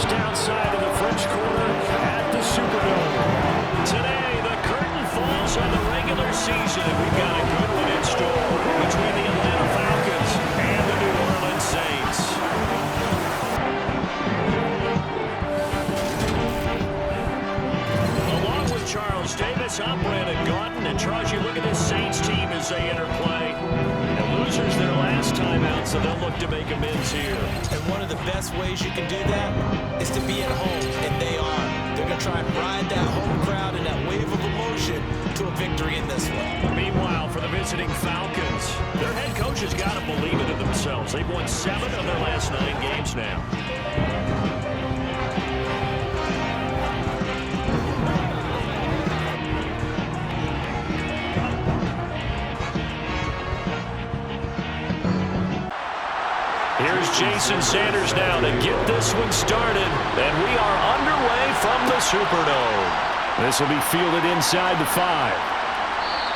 just outside of the French Quarter at the Superdome. Today, the curtain falls on the regular season, and we've got a good one in store between the Atlanta Falcons and the New Orleans Saints. Along with Charles Davis, I'm Brandon Gaudin, and Charles, you look at this Saints team as they interplay. The losers their last time out, so they'll look to make amends here. And one of the best ways you can do that is to be at home, and they are. They're going to try and ride that home crowd and that wave of emotion to a victory in this one. Meanwhile, for the visiting Falcons, their head coach has got to believe it in themselves. They've won 7 of their last 9 games now. Here's Jason Sanders now to get this one started, and we are underway from the Superdome. This will be fielded inside the 5,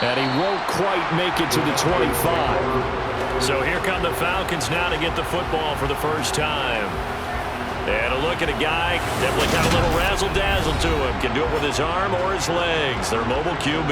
and he won't quite make it to the 25. So here come the Falcons now to get the football for the first time. And a look at a guy, definitely got a little razzle-dazzle to him. Can do it with his arm or his legs. Their mobile QB.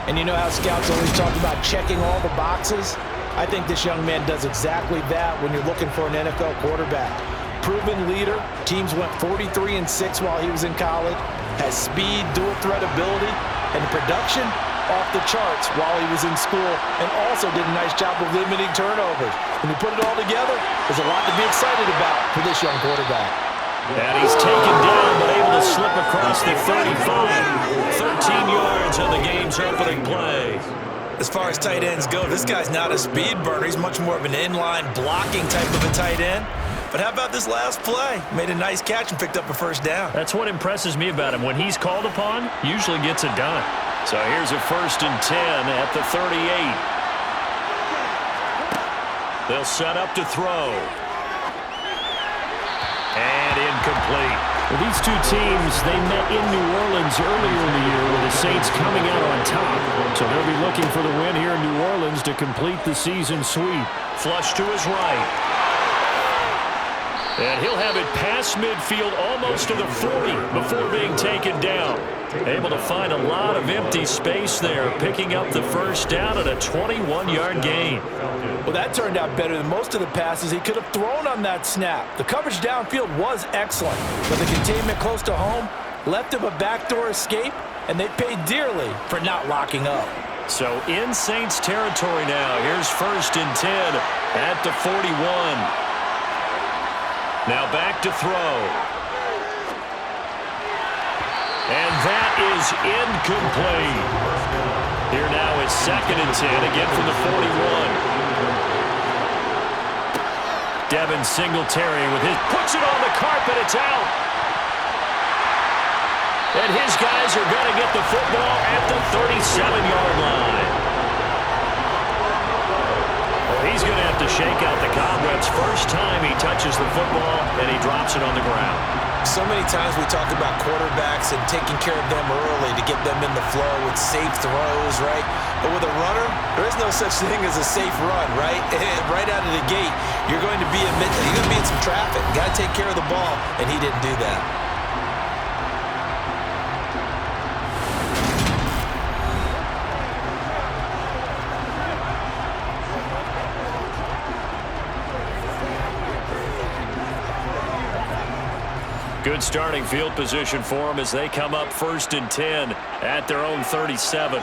And you know how scouts always talk about checking all the boxes? I think this young man does exactly that when you're looking for an NFL quarterback. Proven leader. Teams went 43-6 while he was in college. Has speed, dual threat ability, and production off the charts while he was in school, and also did a nice job of limiting turnovers. When you put it all together, there's a lot to be excited about for this young quarterback. And he's taken down, but able to slip across the 35. 13 yards on the game's opening play. As far as tight ends go, this guy's not a speed burner. He's much more of an inline blocking type of a tight end. But how about this last play? Made a nice catch and picked up a first down. That's what impresses me about him. When he's called upon, usually gets it done. So here's a 1st and 10 at the 38. They'll set up to throw. And incomplete. Well, these two teams, they met in New Orleans earlier in the year with the Saints coming out on top. So they'll be looking for the win here in New Orleans to complete the season sweep. Flush to his right. And he'll have it past midfield almost to the 40 before being taken down. Able to find a lot of empty space there, picking up the first down at a 21-yard gain. Well, that turned out better than most of the passes he could have thrown on that snap. The coverage downfield was excellent, but the containment close to home left him a backdoor escape, and they paid dearly for not locking up. So in Saints territory now, here's 1st and 10 at the 41. Now back to throw. And that is incomplete. Here now is 2nd and 10, again from the 41. Devin Singletary with his, puts it on the carpet, it's out. And his guys are going to get the football at the 37-yard line. Well, he's going to have to shake out the cobwebs. First time he touches the football, and he drops it on the ground. So many times we talk about quarterbacks and taking care of them early to get them in the flow with safe throws, right? But with a runner, there is no such thing as a safe run, right? Right out of the gate, you're going to be in some traffic. Got to take care of the ball, and he didn't do that. Good starting field position for them as they come up 1st and 10 at their own 37.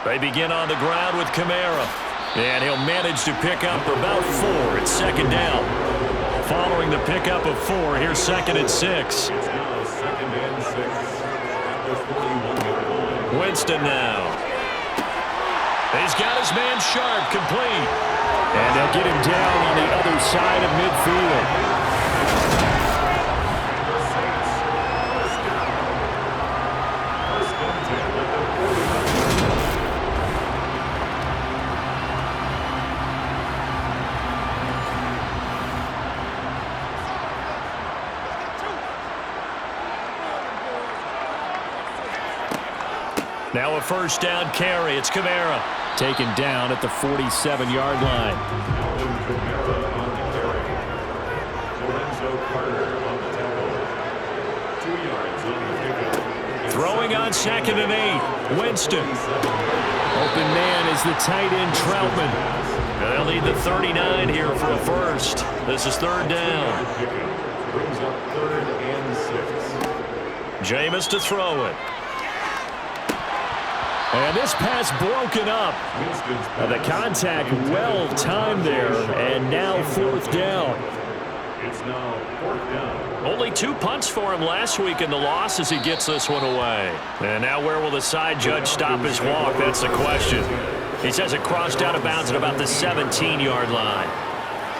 They begin on the ground with Kamara. And he'll manage to pick up about 4. It's 2nd down. Following the pickup of 4, here's 2nd and 6. Winston now. He's got his man sharp, complete. And they'll get him down on the other side of midfield. Now a 1st down carry. It's Kamara. Taken down at the 47-yard line. on 2nd and 8. Winston. Open man is the tight end, Troutman. They'll need the 39 here for a first. This is 3rd down. Brings up 3rd and 6. Jameis to throw it. And this pass broken up. The contact well timed there, and now 4th down. It's now 4th down. Only 2 punts for him last week in the loss as he gets this one away. And now where will the side judge stop his walk? That's the question. He says it crossed out of bounds at about the 17-yard line.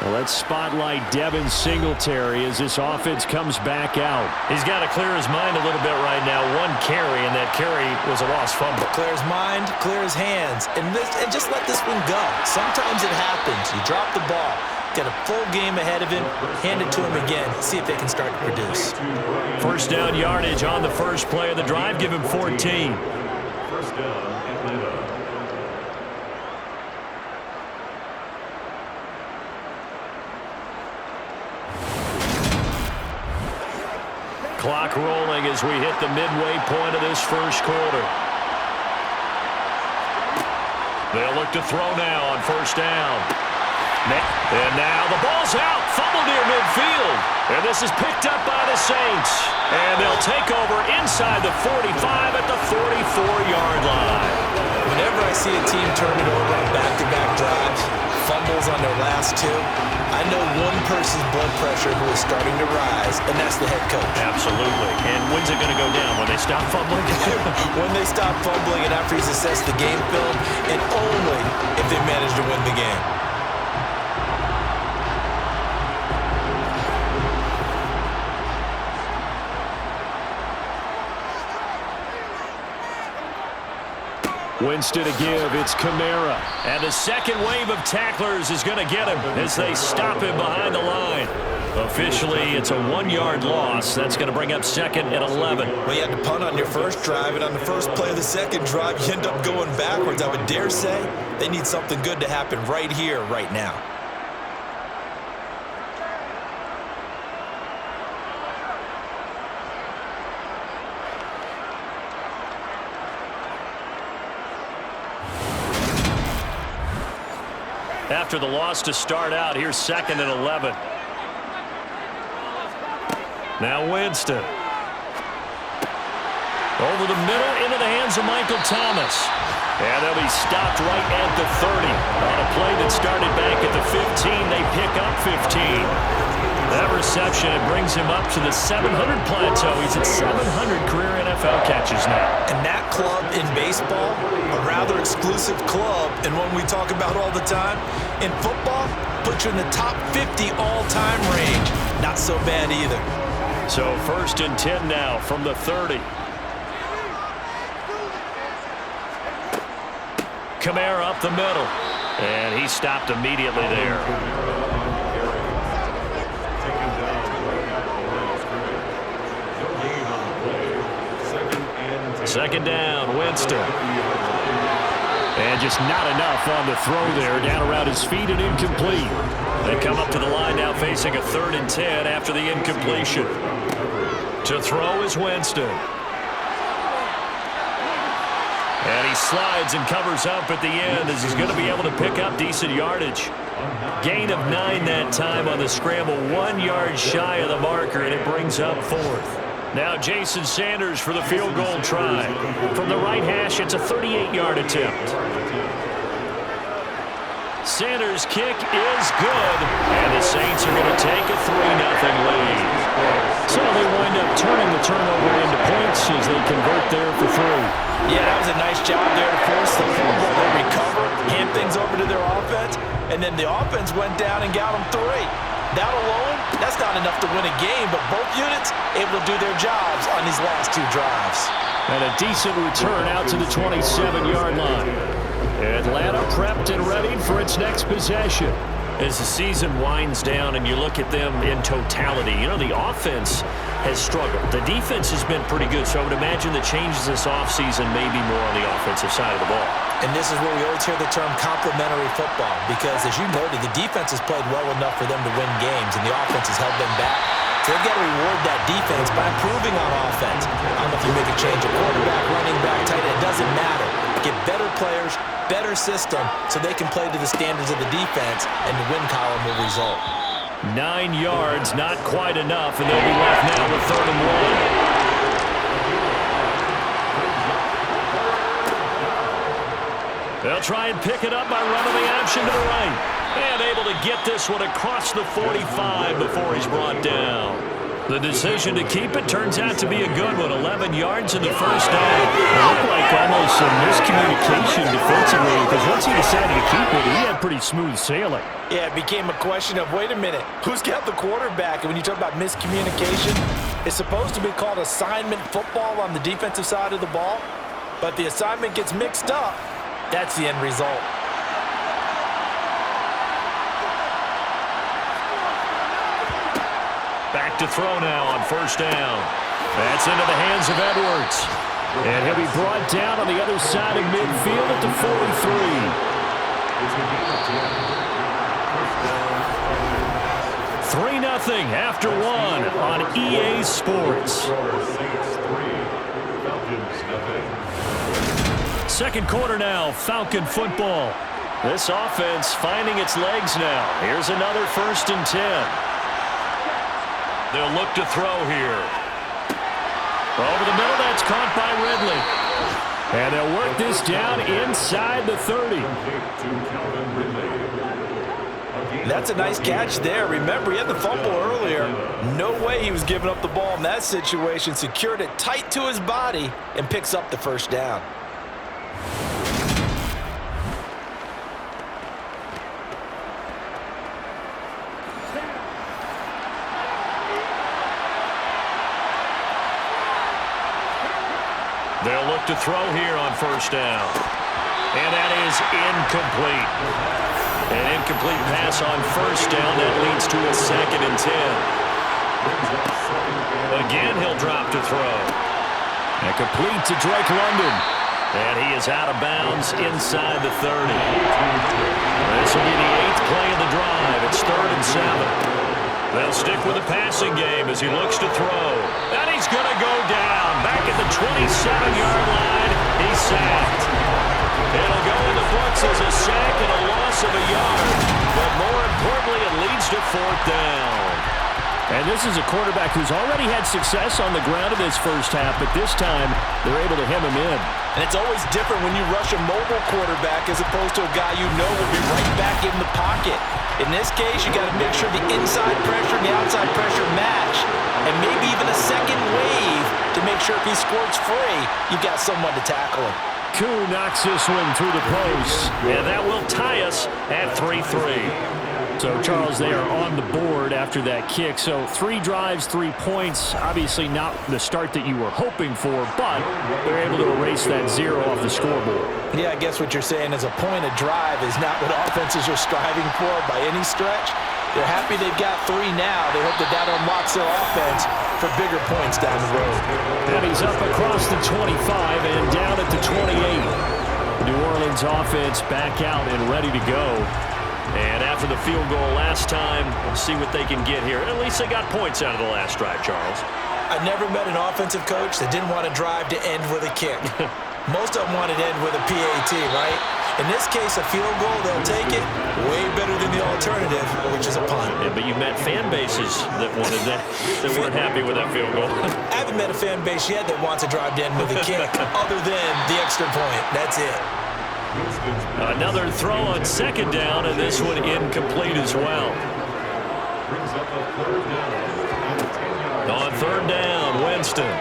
Well, let's spotlight Devin Singletary as this offense comes back out. He's got to clear his mind a little bit right now. 1 carry, and that carry was a lost fumble. Clear his mind, clear his hands, and just let this one go. Sometimes it happens. You drop the ball, get a full game ahead of him, hand it to him again, see if they can start to produce. 1st down yardage on the first play of the drive. Give him 14. 1st down, Atlanta. Clock rolling as we hit the midway point of this first quarter. They'll look to throw now on 1st down. And now the ball's out. Fumble near midfield. And this is picked up by the Saints. And they'll take over inside the 45 at the 44-yard line. Whenever I see a team turn it over on back-to-back drives, fumbles on their last 2, I know one person's blood pressure who is starting to rise, and that's the head coach. Absolutely. And when's it going to go down? When they stop fumbling? When they stop fumbling and after he's assessed the game film, and only if they manage to win the game. Winston to give. It's Kamara. And the second wave of tacklers is going to get him as they stop him behind the line. Officially, it's a 1-yard loss. That's going to bring up 2nd and 11. Well, you had to punt on your first drive, and on the first play of the second drive, you end up going backwards. I would dare say they need something good to happen right here, right now. After the loss to start out, here's 2nd and 11. Now Winston. Over the middle into the hands of Michael Thomas. And they'll be stopped right at the 30. On a play that started back at the 15, they pick up 15. That reception, it brings him up to the 700 plateau. He's at 700 career NFL catches now. And that club in baseball, a rather exclusive club, and one we talk about all the time. In football, puts you in the top 50 all-time range. Not so bad either. So 1st and 10 now from the 30. Kamara up the middle. And he stopped immediately there. 2nd down, Winston. And just not enough on the throw there. Down around his feet and incomplete. They come up to the line now facing a 3rd and 10 after the incompletion. To throw is Winston. And he slides and covers up at the end as he's going to be able to pick up decent yardage. Gain of 9 that time on the scramble. 1 yard shy of the marker, and it brings up 4th. Now Jason Sanders for the field goal try. From the right hash, it's a 38-yard attempt. Sanders' kick is good, and the Saints are going to take a 3-0 lead. So they wind up turning the turnover into points as they convert there for 3. Yeah, that was a nice job there to force the fumble. They recover, hand things over to their offense, and then the offense went down and got them 3. That alone, that's not enough to win a game, but both units able to do their jobs on these last 2 drives. And a decent return out to the 27-yard line. Atlanta prepped and ready for its next possession. As the season winds down and you look at them in totality, you know, the offense has struggled. The defense has been pretty good, so I would imagine the changes this offseason may be more on the offensive side of the ball. And this is where we always hear the term complementary football, because as you noted, the defense has played well enough for them to win games, and the offense has held them back. they've got to reward that defense by improving on offense. I don't know if you make a change of quarterback, running back, tight end, it doesn't matter. Get better players, better system, so they can play to the standards of the defense, and the win column will result. 9 yards, not quite enough, and they'll be left now with 3rd and 1. They'll try and pick it up by running the option to the right. And able to get this one across the 45 before he's brought down. The decision to keep it turns out to be a good one. 11 yards in the first down. It looked like almost some miscommunication defensively, because once he decided to keep it, he had pretty smooth sailing. Yeah, it became a question of, wait a minute, who's got the quarterback? And when you talk about miscommunication, it's supposed to be called assignment football on the defensive side of the ball, but the assignment gets mixed up. That's the end result. Back to throw now on 1st down. That's into the hands of Edwards. And he'll be brought down on the other side of midfield at the 43. 3-0 after 1 on EA Sports. Second quarter now, Falcon football. This offense finding its legs now. Here's another 1st and 10. They'll look to throw here. Over the middle, that's caught by Ridley. And they'll work this down inside the 30. That's a nice catch there. Remember, he had the fumble earlier. No way he was giving up the ball in that situation. Secured it tight to his body and picks up the 1st down. They'll look to throw here on 1st down. And that is incomplete. An incomplete pass on 1st down. That leads to a 2nd and 10. Again, he'll drop to throw. And complete to Drake London. And he is out of bounds inside the 30. This will be the 8th play of the drive. It's 3rd and 7. They'll stick with the passing game as he looks to throw. And he's going to go down. Back at the 27-yard line. He's sacked. It'll go in the books as a sack and a loss of a yard. But more importantly, it leads to 4th down. And this is a quarterback who's already had success on the ground in this first half, but this time they're able to hem him in. And it's always different when you rush a mobile quarterback as opposed to a guy you know will be right back in the pocket. In this case, you got to make sure the inside pressure and the outside pressure match, and maybe even a second wave to make sure if he squirts free, you've got someone to tackle him. Koo knocks this one through the post. And that will tie us at 3-3. So, Charles, they are on the board after that kick. So, 3 drives, 3 points. Obviously not the start that you were hoping for, but they're able to erase that 0 off the scoreboard. Yeah, I guess what you're saying is a point of drive is not what offenses are striving for by any stretch. They're happy they've got 3 now. They hope that unlocks their offense for bigger points down the road. And he's up across the 25 and down at the 28. New Orleans offense back out and ready to go. And after the field goal last time, we'll see what they can get here. At least they got points out of the last drive, Charles. I never met an offensive coach that didn't want to drive to end with a kick. Most of them wanted to end with a PAT, right? In this case, a field goal, they'll take it. Way better than the alternative, which is a punt. Yeah, but you met fan bases that wanted that weren't happy with that field goal. I haven't met a fan base yet that wants to drive to end with a kick other than the extra point. That's it. Another throw on 2nd down, and this one incomplete as well. On 3rd down, Winston.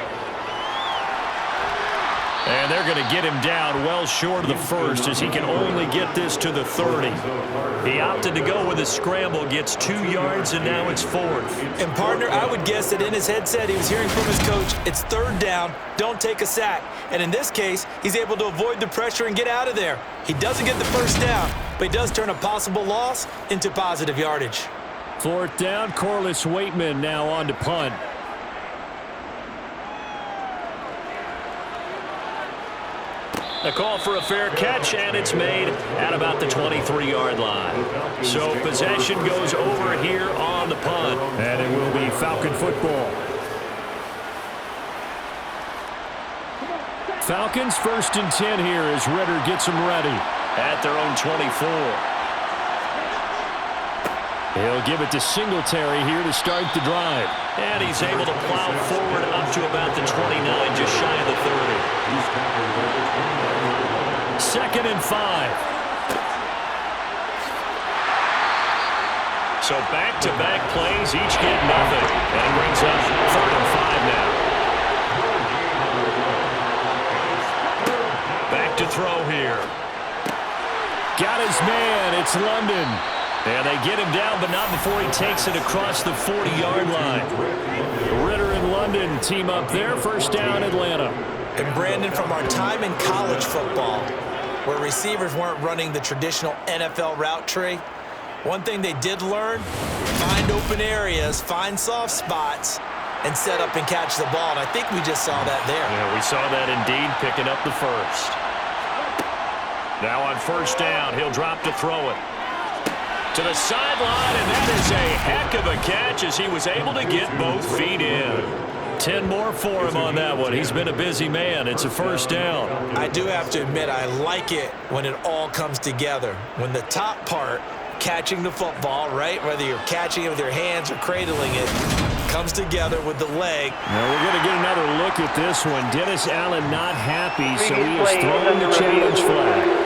And they're going to get him down well short of the 1st as he can only get this to the 30. He opted to go with a scramble, gets 2 yards, and now it's 4th. And, partner, I would guess that in his headset he was hearing from his coach, it's 3rd down, don't take a sack. And in this case, he's able to avoid the pressure and get out of there. He doesn't get the 1st down, but he does turn a possible loss into positive yardage. 4th down, Corliss Waitman now on to punt. A call for a fair catch, and it's made at about the 23-yard line. So possession goes over here on the punt. And it will be Falcon football. Falcons 1st and 10 here as Ritter gets them ready. At their own 24. He'll give it to Singletary here to start the drive. And he's able to plow forward up to about the 29, just shy of the 30. 2nd and 5. So back-to-back plays, each get nothing. And brings up 3rd and 5 now. Back to throw here. Got his man. It's London. And they get him down, but not before he takes it across the 40-yard line. Ritter and London team up there. 1st down, Atlanta. And Brandon, from our time in college football, where receivers weren't running the traditional NFL route tree, one thing they did learn, find open areas, find soft spots, and set up and catch the ball. And I think we just saw that there. Yeah, we saw that indeed, picking up the first. Now on 1st down, he'll drop to throw it. To the sideline, and that is a heck of a catch as he was able to get both feet in. 10 more for him on that one. He's been a busy man. It's a 1st down. I do have to admit, I like it when it all comes together. When the top part, catching the football, right, whether you're catching it with your hands or cradling it, comes together with the leg. Now we're going to get another look at this one. Dennis Allen not happy, so he is throwing the challenge flag.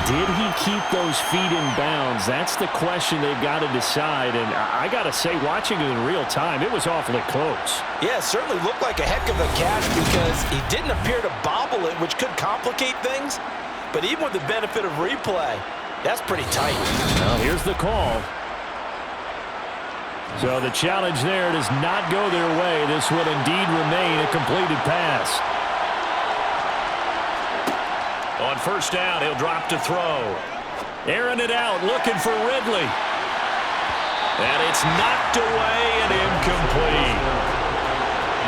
Did he keep those feet in bounds? That's the question they've got to decide. And I got to say, watching it in real time, it was awfully close. Yeah, it certainly looked like a heck of a catch because he didn't appear to bobble it, which could complicate things. But even with the benefit of replay, that's pretty tight. Well, here's the call. So the challenge there does not go their way. This will indeed remain a completed pass. On 1st down, he'll drop to throw. Airing it out, looking for Ridley. And it's knocked away and incomplete.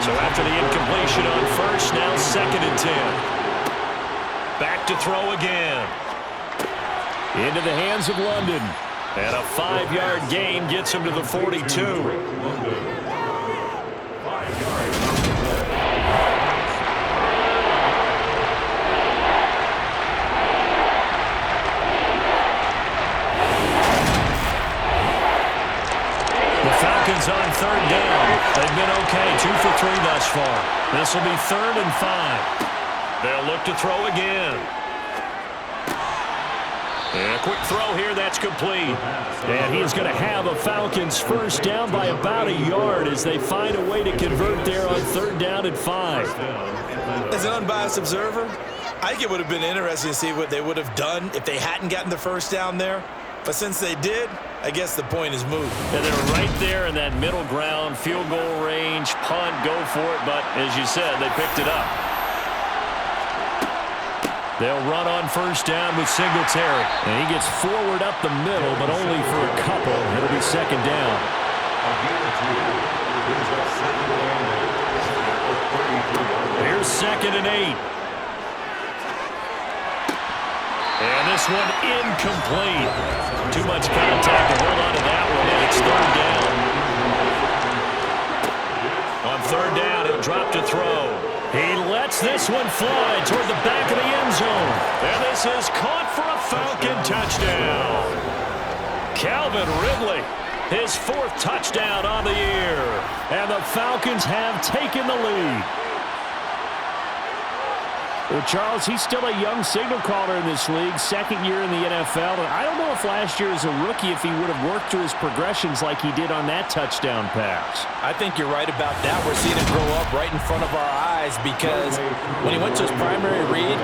So after the incompletion on 1st, now 2nd and 10. Back to throw again. Into the hands of London. And a 5-yard gain gets him to the 42. Falcons on 3rd down. They've been okay, 2 for 3 thus far. This will be 3rd and 5. They'll look to throw again. And a quick throw here, that's complete. And he is going to have a Falcons 1st down by about a yard as they find a way to convert there on 3rd down and 5. As an unbiased observer, I think it would have been interesting to see what they would have done if they hadn't gotten the 1st down there. But since they did, I guess the point is moved. And they're right there in that middle ground, field goal range, punt, go for it. But as you said, they picked it up. They'll run on 1st down with Singletary. And he gets forward up the middle, but only for a couple. It'll be 2nd down. Here's 2nd and 8. And this one incomplete. Too much contact to hold on to that one, and it's 3rd down. On 3rd down, he'll drop to throw. He lets this one fly toward the back of the end zone. And this is caught for a Falcon touchdown. Calvin Ridley, his 4th touchdown on the year. And the Falcons have taken the lead. Well, Charles, he's still a young signal caller in this league, 2nd year in the NFL. And I don't know if last year as a rookie if he would have worked through his progressions like he did on that touchdown pass. I think you're right about that. We're seeing him grow up right in front of our eyes because when he went to his primary read,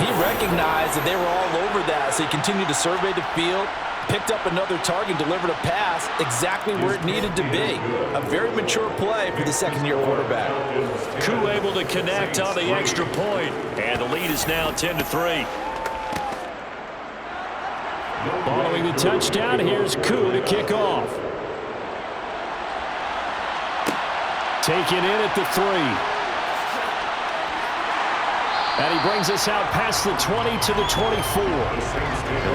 he recognized that they were all over that. So he continued to survey the field, picked up another target, delivered a pass exactly where it needed to be. A very mature play for the 2nd-year quarterback. Koo able to connect on the extra point, and the lead is now 10-3. Following the touchdown, here's Koo to kick off. Taken in at the 3. And he brings us out past the 20 to the 24.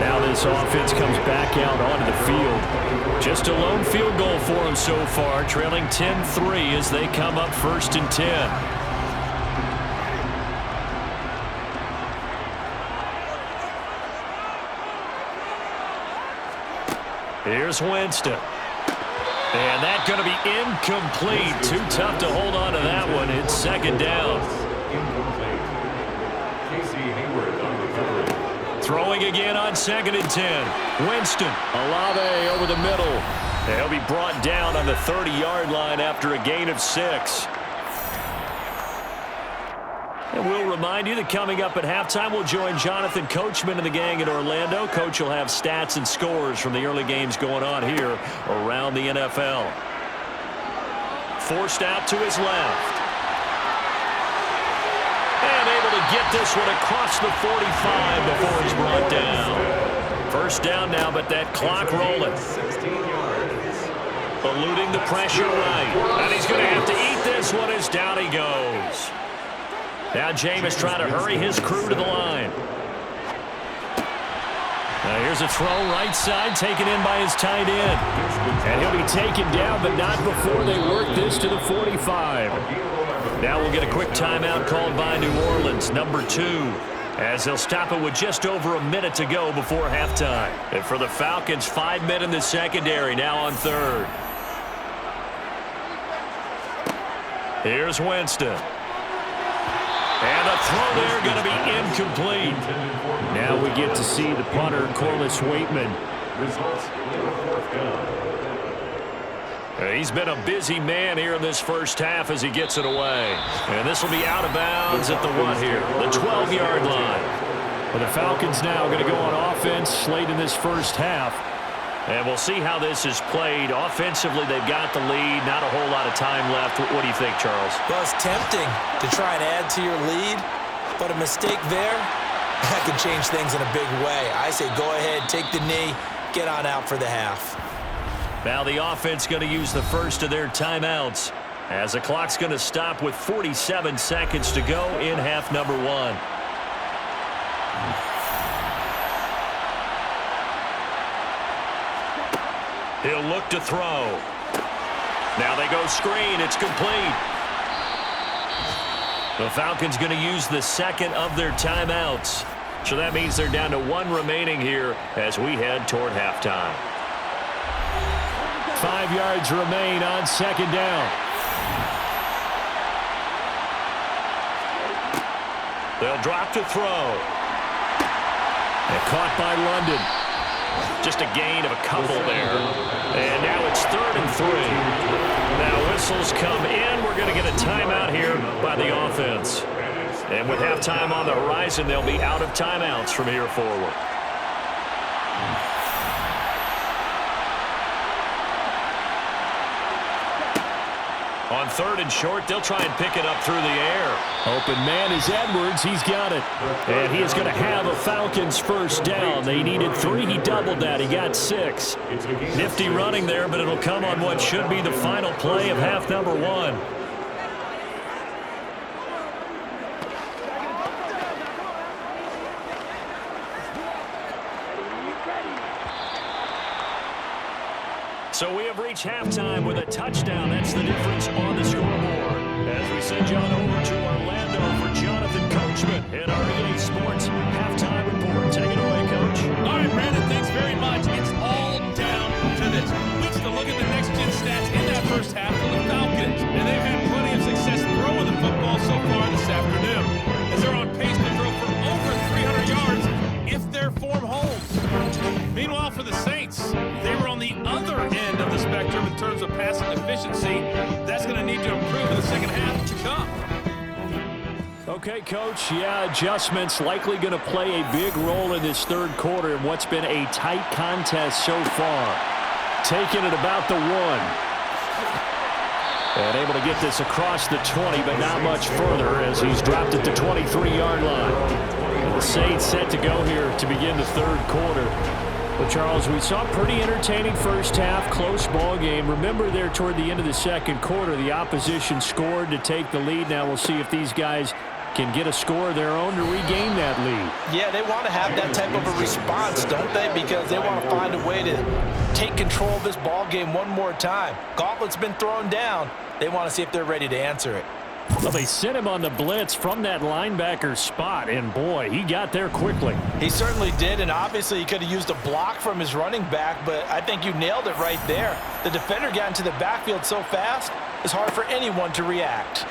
Now this offense comes back out onto the field. Just Just a lone field goal for them so far, trailing 10-3 as they come up 1st and 10. Here's Winston. And that's going to be incomplete. Too tough to hold on to that one. It's 2nd down. Throwing again on 2nd and 10. Winston, Olave over the middle. He'll be brought down on the 30-yard line after a gain of 6. And we'll remind you that coming up at halftime, we'll join Jonathan Coachman and the gang in Orlando. Coach will have stats and scores from the early games going on here around the NFL. Forced out to his left. And able to get this one across the 45 before he's brought down. 1st down now, but that clock rolling. Eluding the pressure right. And he's going to have to eat this one as down he goes. Now Jameis trying to hurry his crew to the line. Now here's a throw right side taken in by his tight end. And he'll be taken down, but not before they work this to the 45. Now we'll get a quick timeout called by New Orleans, number 2, as they'll stop it with just over a minute to go before halftime. And for the Falcons, 5 men in the secondary, now on 3rd. Here's Winston. And the throw there going to be incomplete. Now we get to see the punter, Corliss Waitman. He's been a busy man here in this 1st half as he gets it away. And this will be out of bounds at the what here? The 12-yard line. Well, the Falcons now going to go on offense late in this 1st half. And we'll see how this is played. Offensively, they've got the lead. Not a whole lot of time left. What do you think, Charles? Well, it's tempting to try and add to your lead, but a mistake there, that could change things in a big way. I say go ahead, take the knee, get on out for the half. Now the offense going to use the first of their timeouts as the clock's going to stop with 47 seconds to go in half number 1. He'll look to throw. Now they go screen. It's complete. The Falcons going to use the 2nd of their timeouts. So that means they're down to 1 remaining here as we head toward halftime. 5 yards remain on 2nd down. They'll drop to throw. And caught by London. Just a gain of a couple there. And now it's 3rd and 3. Now whistles come in. We're going to get a timeout here by the offense. And with halftime on the horizon, they'll be out of timeouts from here forward. On 3rd and short, they'll try and pick it up through the air. Open man is Edwards. He's got it. And he is going to have a Falcons 1st down. They needed 3. He doubled that. He got 6. Nifty running there, but it'll come on what should be the final play of half number 1. So we have reached halftime with a touchdown. That's the difference on the scoreboard. As we send John over to Orlando for Jonathan Coachman at REA Sports Halftime Report. Take it away, Coach. All right, Brandon, thanks very much. It's all down to this. We take a look at the next-gen stats in that 1st half for the Falcons. And they've had plenty of success throwing the football so far this afternoon, as they're on pace to throw for over 300 yards if their form holds. Meanwhile, for the Saints, they were on the other end of the spectrum in terms of passing efficiency. That's going to need to improve in the 2nd half to come. Okay, Coach. Yeah, adjustments likely going to play a big role in this 3rd quarter in what's been a tight contest so far. Taking it about the 1. And able to get this across the 20, but not much further as he's dropped it to 23-yard line. And the Saints set to go here to begin the 3rd quarter. Well, Charles, we saw a pretty entertaining 1st half, close ball game. Remember there toward the end of the 2nd quarter, the opposition scored to take the lead. Now we'll see if these guys can get a score of their own to regain that lead. Yeah, they want to have that type of a response, don't they? Because they want to find a way to take control of this ball game one more time. Gauntlet's been thrown down. They want to see if they're ready to answer it. Well, they sent him on the blitz from that linebacker spot, and boy, he got there quickly. He certainly did, and obviously he could have used a block from his running back, but I think you nailed it right there. The defender got into the backfield so fast, it's hard for anyone to react.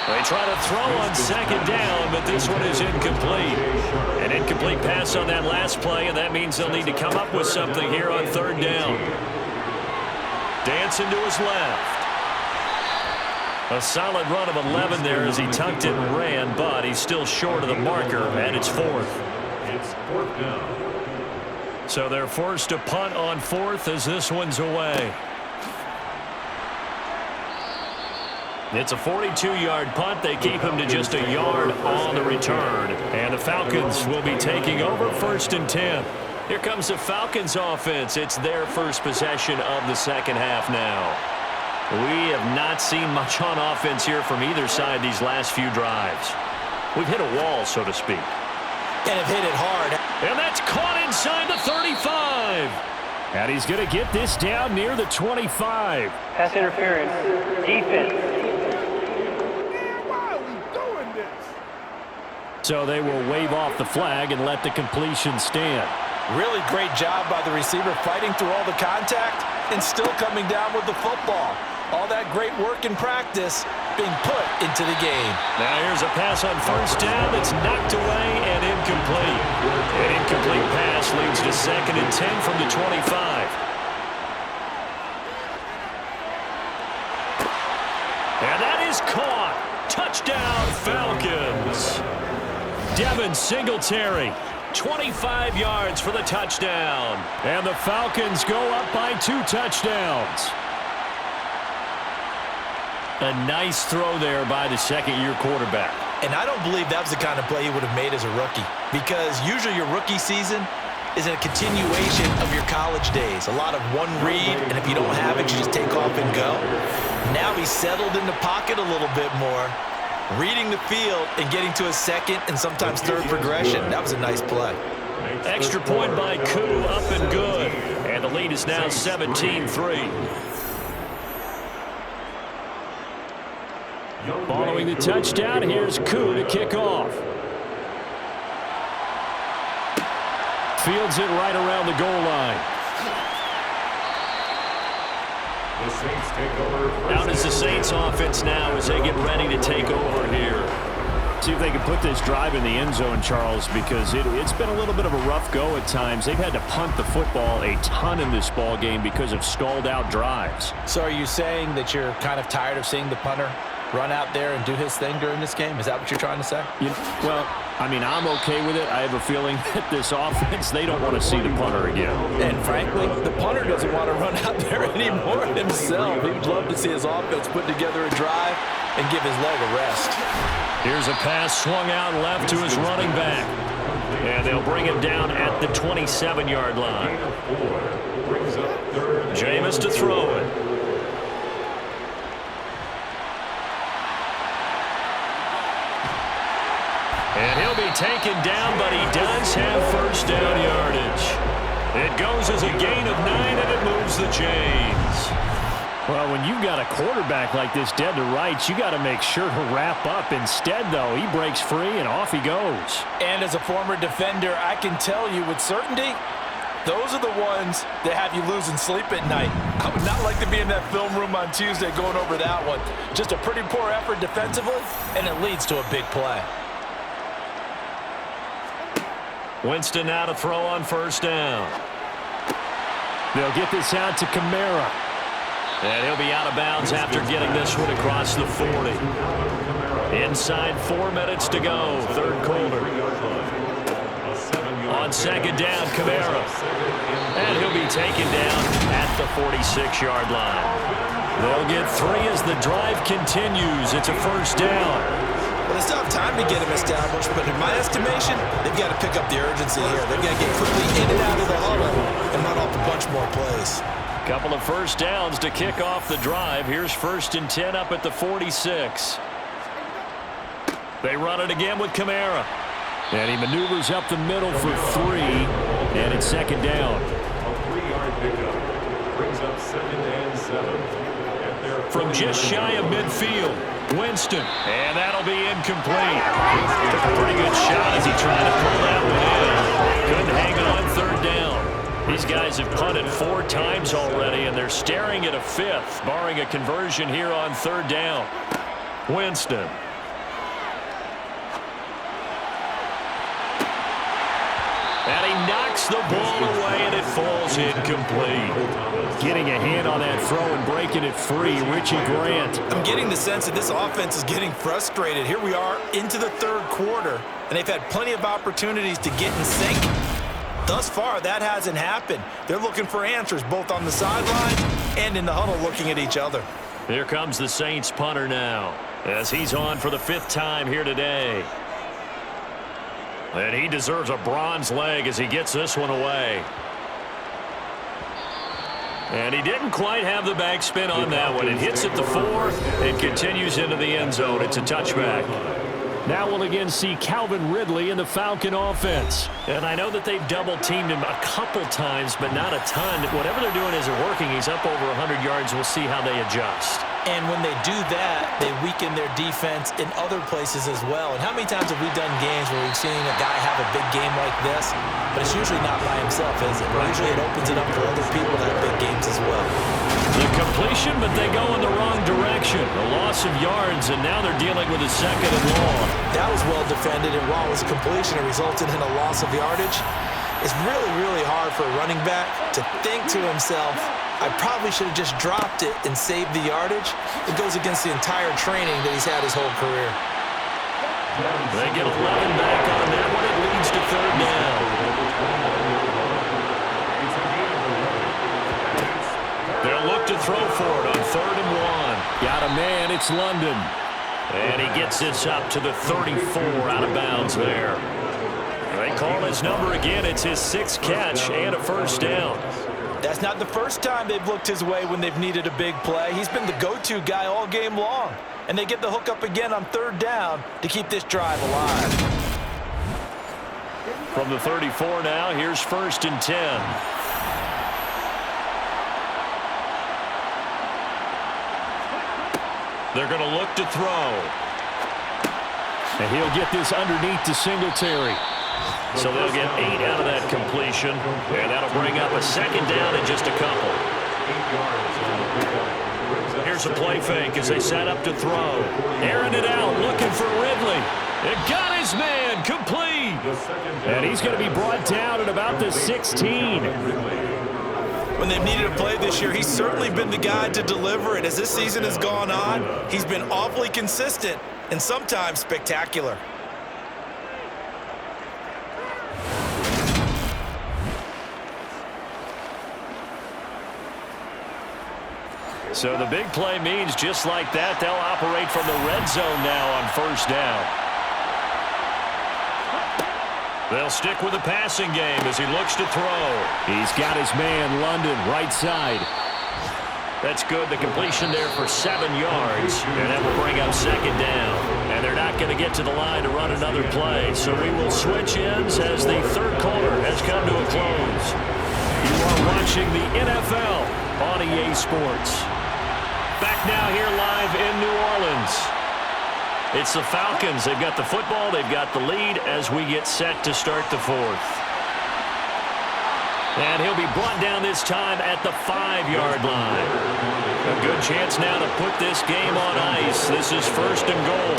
They try to throw on second down, but this one is incomplete. An incomplete pass on that last play, and that means they'll need to come up with something here on third down. Dancing to his left. A solid run of 11 there as he tucked it and ran, but he's still short of the marker, and it's fourth. It's fourth down. So they're forced to punt on fourth as this one's away. It's a 42-yard punt. They keep him to just a yard on the return. And the Falcons will be taking over first and 10. Here comes the Falcons offense. It's their first possession of the second half now. We have not seen much on offense here from either side these last few drives. We've hit a wall, so to speak. And have hit it hard. And that's caught inside the 35. And he's going to get this down near the 25. Pass interference. Defense. Why are we doing this? So they will wave off the flag and let the completion stand. Really great job by the receiver fighting through all the contact and still coming down with the football. All that great work in practice being put into the game. Now here's a pass on first down that's knocked away and incomplete. An incomplete pass leads to second and 10 from the 25. And that is caught. Touchdown, Falcons. Devin Singletary, 25 yards for the touchdown. And the Falcons go up by 2 touchdowns. A nice throw there by the second-year quarterback. And I don't believe that was the kind of play he would have made as a rookie, because usually your rookie season is a continuation of your college days. A lot of one read, and if you don't have it, you just take off and go. Now he's settled in the pocket a little bit more, reading the field and getting to a second and sometimes third progression. That was a nice play. Extra point by Koo, up and good. And the lead is now 17-3. Following the touchdown, here's Koo to kick off. Fields it right around the goal line. The Saints take over. Out is the Saints offense now as they get ready to take over here. See if they can put this drive in the end zone, Charles, because it's been a little bit of a rough go at times. They've had to punt the football a ton in this ball game because of stalled out drives. So are you saying that you're kind of tired of seeing the punter run out there and do his thing during this game? Is that what you're trying to say? Well, I mean, I'm okay with it. I have a feeling that this offense, they don't want to see the punter again. And frankly, the punter doesn't want to run out there anymore himself. He would love to see his offense put together a drive and give his leg a rest. Here's a pass swung out left to his running back. And they'll bring him down at the 27-yard line. Jameis to throw it. And he'll be taken down, but he does have first down yardage. It goes as a gain of 9, and it moves the chains. Well, when you've got a quarterback like this dead to rights, you got to make sure to wrap up. Instead, though, he breaks free, and off he goes. And as a former defender, I can tell you with certainty, those are the ones that have you losing sleep at night. I would not like to be in that film room on Tuesday going over that one. Just a pretty poor effort defensively, and it leads to a big play. Winston now to throw on first down. They'll get this out to Kamara. And he'll be out of bounds after getting this one across the 40. Inside 4 minutes to go, third quarter. On second down, Kamara. And he'll be taken down at the 46-yard line. They'll get 3 as the drive continues. It's a first down. Well, they still have time to get him established, but in my estimation, they've got to pick up the urgency here. They've got to get quickly in and out of the huddle and run off a bunch more plays. Couple of first downs to kick off the drive. Here's first and 10 up at the 46. They run it again with Kamara. And he maneuvers up the middle for 3. And it's second down. A 3-yard pickup brings up 2nd and 7. From just shy of midfield, Winston. And that'll be incomplete. Took a pretty good shot as he tried to pull that one in. Couldn't hang it on 3rd down. These guys have punted 4 times already, and they're staring at a 5th, barring a conversion here on 3rd down. Winston. And he knocks the ball away, and it falls incomplete. Getting a hand on that throw and breaking it free, Richie Grant. I'm getting the sense that this offense is getting frustrated. Here we are into the 3rd quarter, and they've had plenty of opportunities to get in sync. Thus far, that hasn't happened. They're looking for answers both on the sideline and in the huddle looking at each other. Here comes the Saints punter now as he's on for the 5th time here today. And he deserves a bronze leg as he gets this one away. And he didn't quite have the backspin on that one. It hits at the 4 and continues into the end zone. It's a touchback. Now we'll again see Calvin Ridley in the Falcon offense. And I know that they've double-teamed him a couple times, but not a ton. Whatever they're doing isn't working. He's up over 100 yards. We'll see how they adjust. And when they do that, they weaken their defense in other places as well. And how many times have we done games where we've seen a guy have a big game like this, but it's usually not by himself, is it? Usually it opens it up for other people to have big games as well. The completion, but they go in the wrong direction. A loss of yards, and now they're dealing with a 2nd and long. That was well defended, and while it was a completion, it resulted in a loss of yardage. It's really, really hard for a running back to think to himself, I probably should have just dropped it and saved the yardage. It goes against the entire training that he's had his whole career. They get 11 back on that one. It leads to 3rd down. They'll look to throw for it on 3rd and 1. Got a man. It's London. And he gets this up to the 34 out of bounds there. They call his number again. It's his 6th catch and a 1st down. That's not the first time they've looked his way when they've needed a big play. He's been the go-to guy all game long. And they get the hook up again on 3rd down to keep this drive alive. From the 34 now, here's 1st and 10. They're going to look to throw. And he'll get this underneath to Singletary. So they'll get 8 out of that completion. And that'll bring up a 2nd down in just a couple. Here's a play fake as they set up to throw. Airing it out, looking for Ridley. It got his man, complete. And he's going to be brought down at about the 16. When they've needed a play this year, he's certainly been the guy to deliver it. As this season has gone on, he's been awfully consistent and sometimes spectacular. So the big play means just like that, they'll operate from the red zone now on 1st down. They'll stick with the passing game as he looks to throw. He's got his man, London, right side. That's good. The completion there for 7 yards. And that will bring up 2nd down. And they're not going to get to the line to run another play. So we will switch ends as the 3rd quarter has come to a close. You are watching the NFL on EA Sports. Back now here live in New Orleans. It's the Falcons. They've got the football. They've got the lead as we get set to start the 4th. And he'll be brought down this time at the 5-yard line. A good chance now to put this game on ice. This is 1st and goal.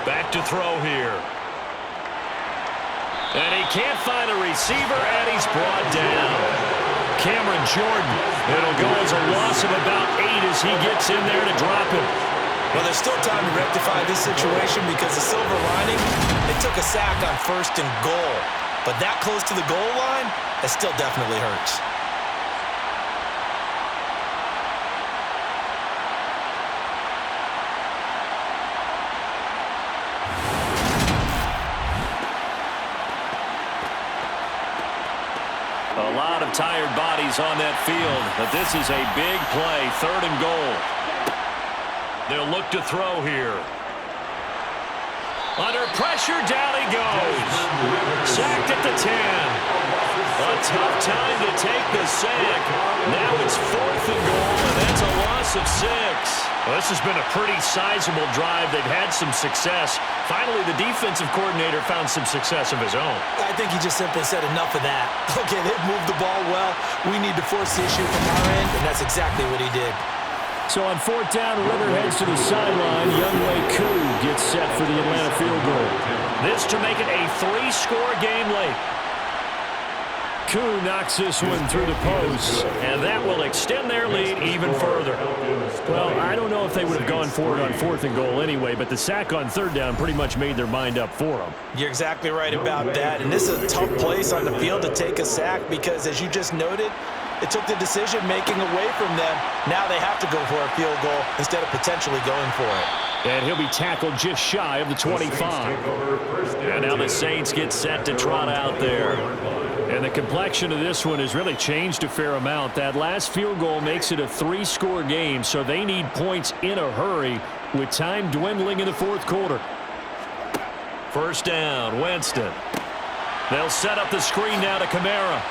Back to throw here. And he can't find a receiver, and he's brought down. Cameron Jordan. It'll go as a loss of about 8 as he gets in there to drop him. Well, there's still time to rectify this situation because the silver lining, they took a sack on 1st and goal. But that close to the goal line, it still definitely hurts. A lot of tired bodies on that field, but this is a big play, 3rd and goal. They'll look to throw here. Under pressure, down he goes. Sacked at the 10. A tough time to take the sack. Now it's 4th and goal, and that's a loss of 6. Well, this has been a pretty sizable drive. They've had some success. Finally, the defensive coordinator found some success of his own. I think he just simply said enough of that. Okay, they've moved the ball well. We need to force the issue from our end, and that's exactly what he did. So on 4th down, Ritter heads to the sideline. Youngway Koo gets set for the Atlanta field goal. This to make it a 3-score game late. Koo knocks this one through the post, and that will extend their lead even further. Well, I don't know if they would have gone for it on 4th and goal anyway, but the sack on 3rd down pretty much made their mind up for them. You're exactly right about that, and this is a tough place on the field to take a sack because, as you just noted, it took the decision-making away from them. Now they have to go for a field goal instead of potentially going for it. And he'll be tackled just shy of the 25. And now the Saints get set to trot out there. And the complexion of this one has really changed a fair amount. That last field goal makes it a 3-score game, so they need points in a hurry with time dwindling in the 4th quarter. 1st down, Winston. They'll set up the screen now to Kamara.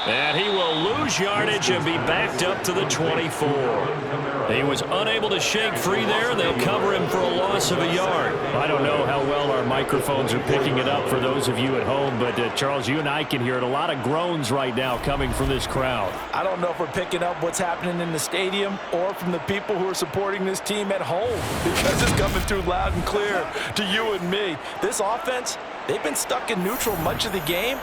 And he will lose yardage and be backed up to the 24. He was unable to shake free there. They'll cover him for a loss of a yard. I don't know how well our microphones are picking it up for those of you at home, but Charles, you and I can hear it. A lot of groans right now coming from this crowd. I don't know if we're picking up what's happening in the stadium or from the people who are supporting this team at home, because it's coming through loud and clear to you and me. This offense, they've been stuck in neutral much of the game.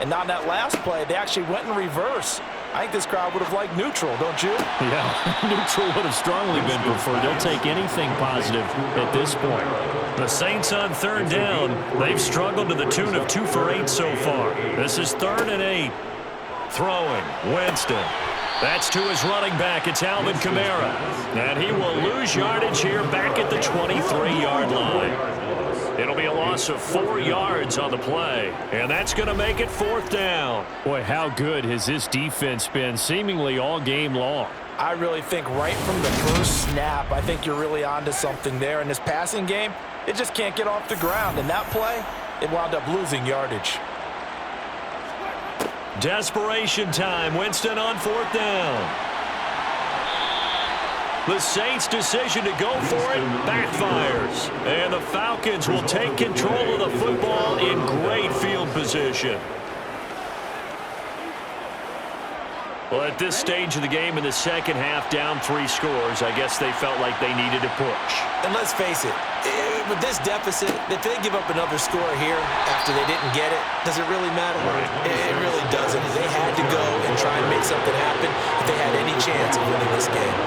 And on that last play, they actually went in reverse. I think this crowd would have liked neutral, don't you? Yeah, neutral would have strongly been preferred. They'll take anything positive at this point. The Saints on 3rd down. They've struggled to the tune of 2 for 8 so far. This is 3rd and 8. Throwing, Winston. That's to his running back. It's Alvin Kamara. And he will lose yardage here back at the 23-yard line. It'll be a loss of 4 yards on the play, and that's going to make it 4th down. Boy, how good has this defense been seemingly all game long? I really think right from the first snap, I think you're really onto something there. In this passing game, it just can't get off the ground. And that play, it wound up losing yardage. Desperation time. Winston on 4th down. The Saints' decision to go for it backfires. And the Falcons will take control of the football in great field position. Well, at this stage of the game in the second half, down 3 scores, I guess they felt like they needed to push. And let's face it, with this deficit, if they give up another score here after they didn't get it, does it really matter? It really doesn't. They had to go and try and make something happen if they had any chance of winning this game.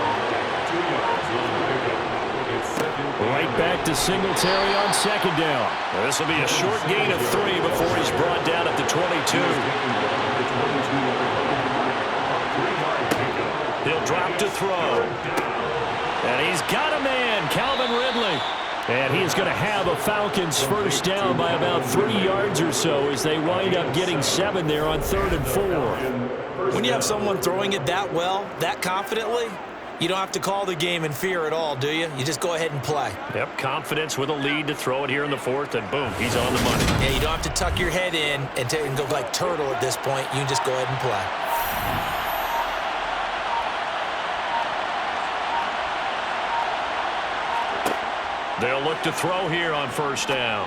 Right back to Singletary on 2nd down. This will be a short gain of 3 before he's brought down at the 22. He'll drop to throw. And he's got a man, Calvin Ridley. And he is going to have a Falcons 1st down by about 3 yards or so as they wind up getting 7 there on 3rd and 4. When you have someone throwing it that well, that confidently, you don't have to call the game in fear at all, do you? You just go ahead and play. Yep, confidence with a lead to throw it here in the 4th, and boom, he's on the money. Yeah, you don't have to tuck your head in and go like turtle at this point. You can just go ahead and play. They'll look to throw here on 1st down.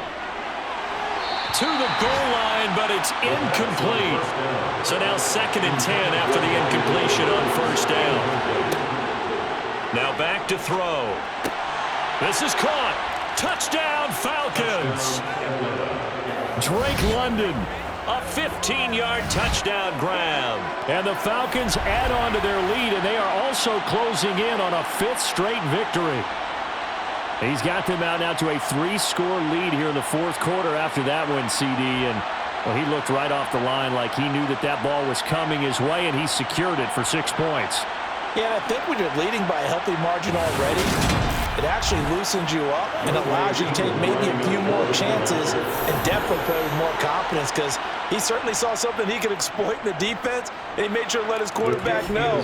To the goal line, but it's incomplete. So now 2nd and 10 after the incompletion on 1st down. Now back to throw. This is caught. Touchdown, Falcons. Drake London. A 15-yard touchdown grab. And the Falcons add on to their lead, and they are also closing in on a 5th straight victory. He's got them out now to a 3-score lead here in the 4th quarter after that one, CD. And well, he looked right off the line like he knew that ball was coming his way, and he secured it for 6 points. Yeah, I think when you're leading by a healthy margin already, it actually loosens you up and allows you to take maybe a few more chances and definitely play with more confidence, because he certainly saw something he could exploit in the defense, and he made sure to let his quarterback know,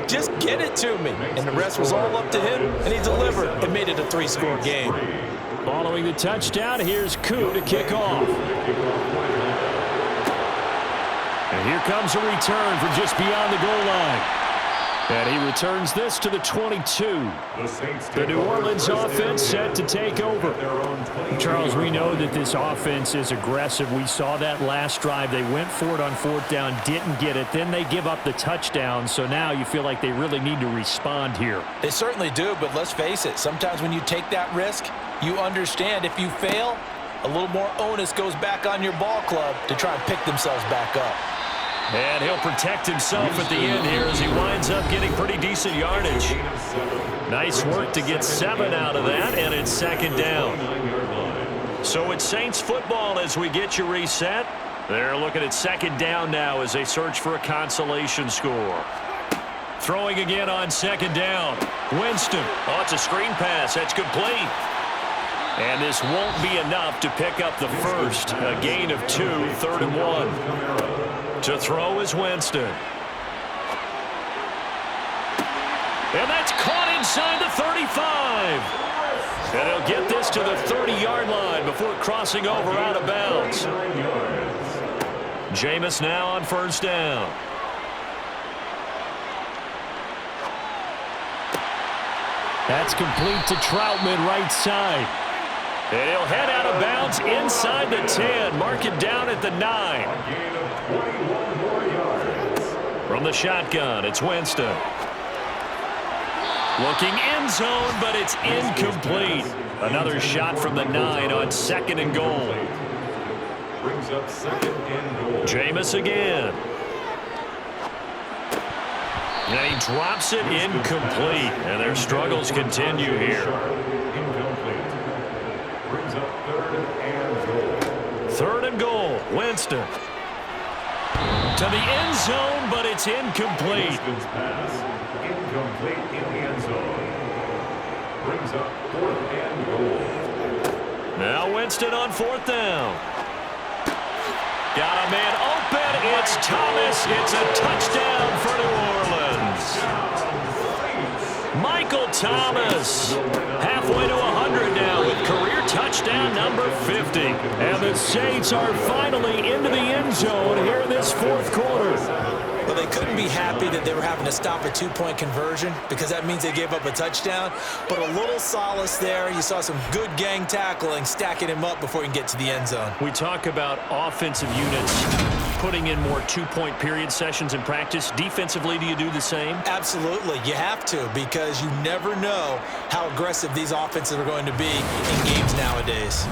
just get it to me. And the rest was all up to him, and he delivered and made it a 3-score game. Following the touchdown, here's Koo to kick off. And here comes a return from just beyond the goal line. And he returns this to the 22. The New Orleans offense set to take over. Charles, we know that this offense is aggressive. We saw that last drive. They went for it on fourth down, didn't get it. Then they give up the touchdown. So now you feel like they really need to respond here. They certainly do, but let's face it. Sometimes when you take that risk, you understand if you fail, a little more onus goes back on your ball club to try and pick themselves back up. And he'll protect himself at the end here as he winds up getting pretty decent yardage. Nice work to get 7 out of that, and it's second down. So it's Saints football as we get you reset. They're looking at second down now as they search for a consolation score. Throwing again on second down. Winston. Oh, it's a screen pass. That's complete. And this won't be enough to pick up the first. A gain of 2, 3rd and 1. To throw is Winston. And that's caught inside the 35. And he'll get this to the 30-yard line before crossing over out of bounds. Jameis now on first down. That's complete to Troutman right side. And he'll head out of bounds inside the 10. Mark it down at the 9. From the shotgun, it's Winston. Looking end zone, but it's incomplete. Another shot from the 9 on second and goal. Brings up second and goal. Jameis again. And he drops it incomplete. And their struggles continue here. Incomplete. Brings up 3rd and goal. 3rd and goal. Winston. To the end zone, but it's incomplete. Winston's pass. Incomplete in the end zone. Brings up 4th and goal. Now Winston on 4th down. Got a man open. It's Thomas. It's a touchdown for New Orleans. Michael Thomas. Halfway to 100 now with career touchdown number 50. And the Saints are finally into the end zone here in this 4th quarter. Well, they couldn't be happy that they were having to stop a 2-point conversion because that means they gave up a touchdown. But a little solace there. You saw some good gang tackling, stacking him up before you can get to the end zone. We talk about offensive units putting in more 2-point period sessions in practice. Defensively, do you do the same? Absolutely. You have to because you never know how aggressive these offenses are going to be in games nowadays.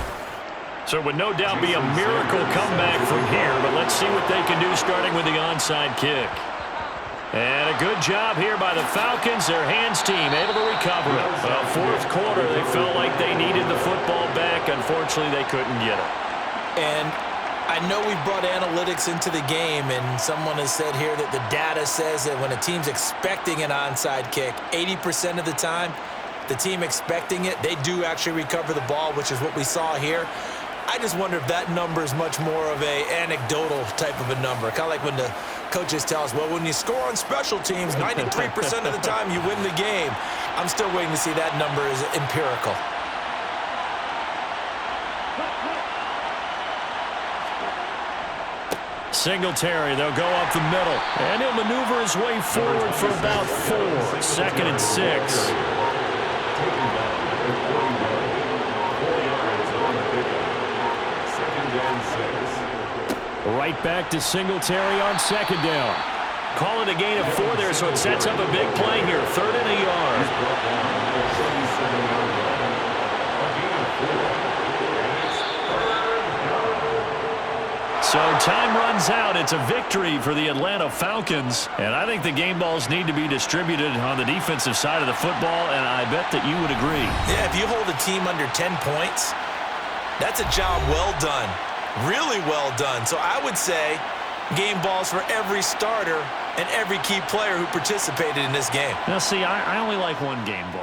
So it would no doubt be a miracle comeback from here, but let's see what they can do starting with the onside kick. And a good job here by the Falcons, their hands team, able to recover it. Well, 4th quarter, they felt like they needed the football back. Unfortunately, they couldn't get it. And I know we've brought analytics into the game, and someone has said here that the data says that when a team's expecting an onside kick, 80% of the time, the team expecting it, they do actually recover the ball, which is what we saw here. I just wonder if that number is much more of a anecdotal type of a number. Kind of like when the coaches tell us, well, when you score on special teams, 93% of the time you win the game. I'm still waiting to see that number is empirical. Singletary, they'll go up the middle. And he'll maneuver his way forward for about 4. 2nd and 6. Right back to Singletary on 2nd down. Call it a gain of 4 there, so it sets up a big play here. 3rd and a yard. So time runs out. It's a victory for the Atlanta Falcons. And I think the game balls need to be distributed on the defensive side of the football, and I bet that you would agree. Yeah, if you hold a team under 10 points, that's a job well done. Really well done. So I would say game balls for every starter and every key player who participated in this game. Now, see, I only like one game ball.